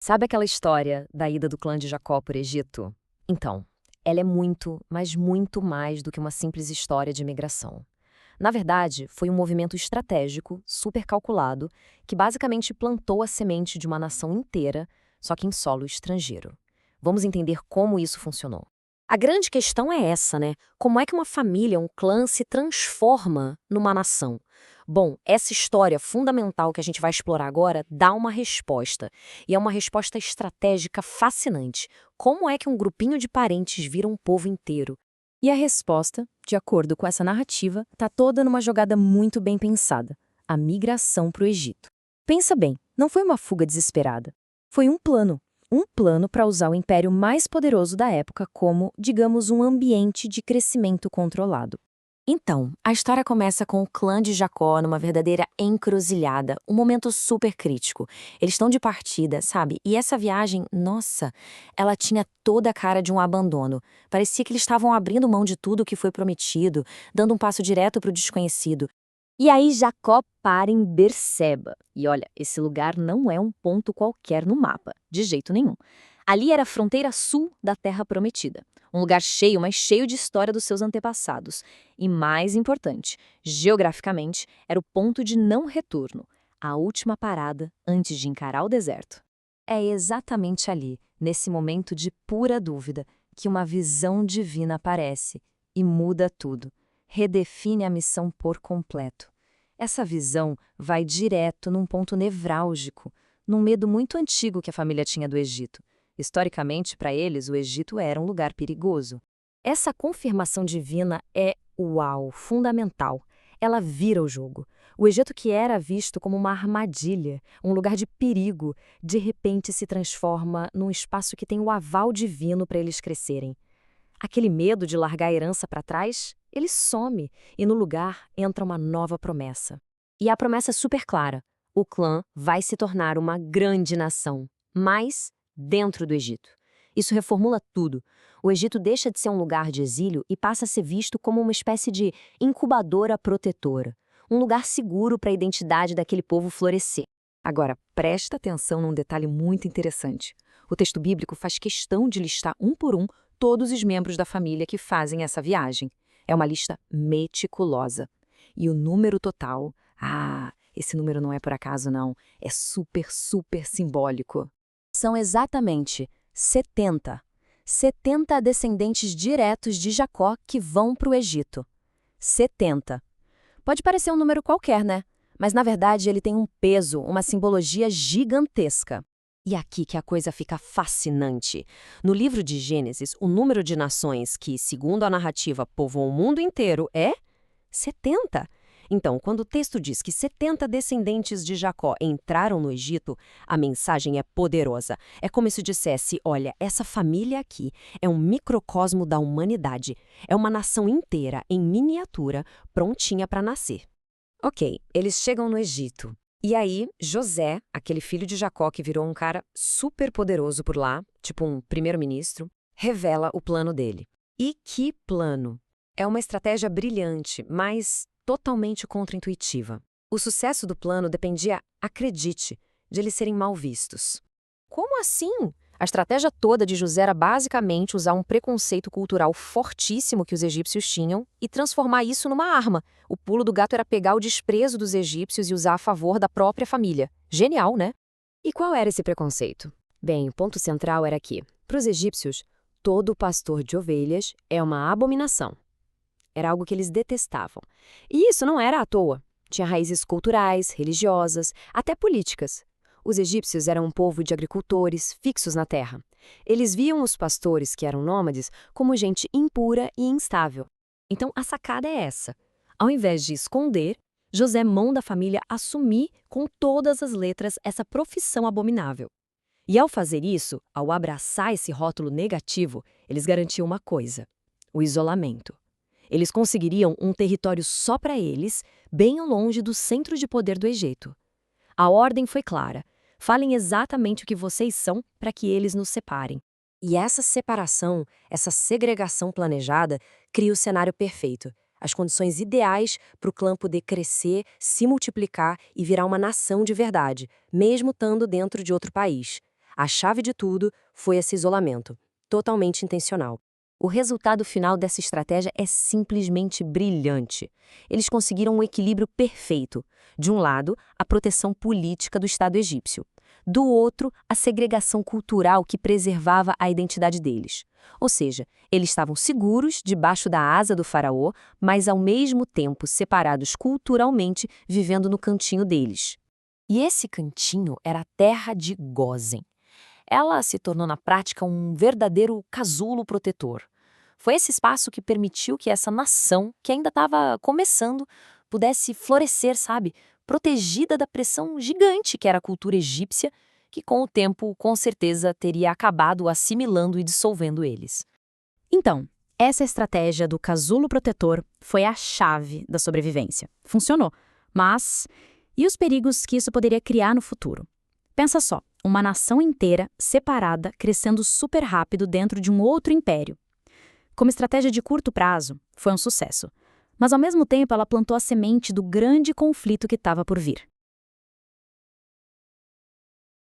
Sabe aquela história da ida do clã de Jacó por Egito? Então, ela é muito, mas muito mais do que uma simples história de migração. Na verdade, foi um movimento estratégico, super calculado, que basicamente plantou a semente de uma nação inteira, só que em solo estrangeiro. Vamos entender como isso funcionou. A grande questão é essa, né? Como é que uma família, um clã, se transforma numa nação? Bom, essa história fundamental que a gente vai explorar agora dá uma resposta. E é uma resposta estratégica fascinante. Como é que um grupinho de parentes vira um povo inteiro? E a resposta, de acordo com essa narrativa, está toda numa jogada muito bem pensada: a migração para o Egito. Pensa bem, não foi uma fuga desesperada. Foi um plano. Um plano para usar o império mais poderoso da época como, digamos, um ambiente de crescimento controlado. Então, a história começa com o clã de Jacó numa verdadeira encruzilhada, um momento super crítico. Eles estão de partida, sabe? E essa viagem, nossa, ela tinha toda a cara de um abandono. Parecia que eles estavam abrindo mão de tudo o que foi prometido, dando um passo direto para o desconhecido. E aí Jacó para em Berseba. E olha, esse lugar não é um ponto qualquer no mapa, de jeito nenhum. Ali era a fronteira sul da Terra Prometida. Um lugar cheio, mas cheio de história dos seus antepassados. E mais importante, geograficamente, era o ponto de não retorno, a última parada antes de encarar o deserto. É exatamente ali, nesse momento de pura dúvida, que uma visão divina aparece e muda tudo. Redefine a missão por completo. Essa visão vai direto num ponto nevrálgico, num medo muito antigo que a família tinha do Egito. Historicamente, para eles, o Egito era um lugar perigoso. Essa confirmação divina é, uau, fundamental. Ela vira o jogo. O Egito, que era visto como uma armadilha, um lugar de perigo, de repente se transforma num espaço que tem o aval divino para eles crescerem. Aquele medo de largar a herança para trás, ele some e no lugar entra uma nova promessa. E a promessa é super clara: o clã vai se tornar uma grande nação, mas dentro do Egito. Isso reformula tudo. O Egito deixa de ser um lugar de exílio e passa a ser visto como uma espécie de incubadora protetora, um lugar seguro para a identidade daquele povo florescer. Agora, presta atenção num detalhe muito interessante. O texto bíblico faz questão de listar um por um todos os membros da família que fazem essa viagem. É uma lista meticulosa. E o número total, esse número não é por acaso não, é super, super simbólico. São exatamente 70. 70 descendentes diretos de Jacó que vão para o Egito. 70. Pode parecer um número qualquer, né? Mas na verdade ele tem um peso, uma simbologia gigantesca. E aqui que a coisa fica fascinante. No livro de Gênesis, o número de nações que, segundo a narrativa, povoam o mundo inteiro é 70. Então, quando o texto diz que 70 descendentes de Jacó entraram no Egito, a mensagem é poderosa. É como se dissesse, olha, essa família aqui é um microcosmo da humanidade. É uma nação inteira, em miniatura, prontinha para nascer. Ok, eles chegam no Egito. E aí, José, aquele filho de Jacó que virou um cara super poderoso por lá, tipo um primeiro-ministro, revela o plano dele. E que plano! É uma estratégia brilhante, mas totalmente contraintuitiva. O sucesso do plano dependia, acredite, de eles serem mal vistos. Como assim? A estratégia toda de José era basicamente usar um preconceito cultural fortíssimo que os egípcios tinham e transformar isso numa arma. O pulo do gato era pegar o desprezo dos egípcios e usar a favor da própria família. Genial, né? E qual era esse preconceito? Bem, o ponto central era que, para os egípcios, todo pastor de ovelhas é uma abominação. Era algo que eles detestavam. E isso não era à toa. Tinha raízes culturais, religiosas, até políticas. Os egípcios eram um povo de agricultores fixos na terra. Eles viam os pastores, que eram nômades, como gente impura e instável. Então, a sacada é essa. Ao invés de esconder, José manda a família assumir com todas as letras essa profissão abominável. E ao fazer isso, ao abraçar esse rótulo negativo, eles garantiam uma coisa: o isolamento. Eles conseguiriam um território só para eles, bem longe do centro de poder do Egito. A ordem foi clara: falem exatamente o que vocês são para que eles nos separem. E essa separação, essa segregação planejada, cria o cenário perfeito. As condições ideais para o clã poder crescer, se multiplicar e virar uma nação de verdade, mesmo estando dentro de outro país. A chave de tudo foi esse isolamento, totalmente intencional. O resultado final dessa estratégia é simplesmente brilhante. Eles conseguiram um equilíbrio perfeito. De um lado, a proteção política do Estado egípcio. Do outro, a segregação cultural que preservava a identidade deles. Ou seja, eles estavam seguros debaixo da asa do faraó, mas ao mesmo tempo separados culturalmente, vivendo no cantinho deles. E esse cantinho era a terra de Gósen. Ela se tornou na prática um verdadeiro casulo protetor. Foi esse espaço que permitiu que essa nação, que ainda estava começando, pudesse florescer, sabe? Protegida da pressão gigante que era a cultura egípcia, que com o tempo, com certeza, teria acabado assimilando e dissolvendo eles. Então, essa estratégia do casulo protetor foi a chave da sobrevivência. Funcionou. Mas, e os perigos que isso poderia criar no futuro? Pensa só, uma nação inteira, separada, crescendo super rápido dentro de um outro império. Como estratégia de curto prazo, foi um sucesso. Mas ao mesmo tempo ela plantou a semente do grande conflito que estava por vir.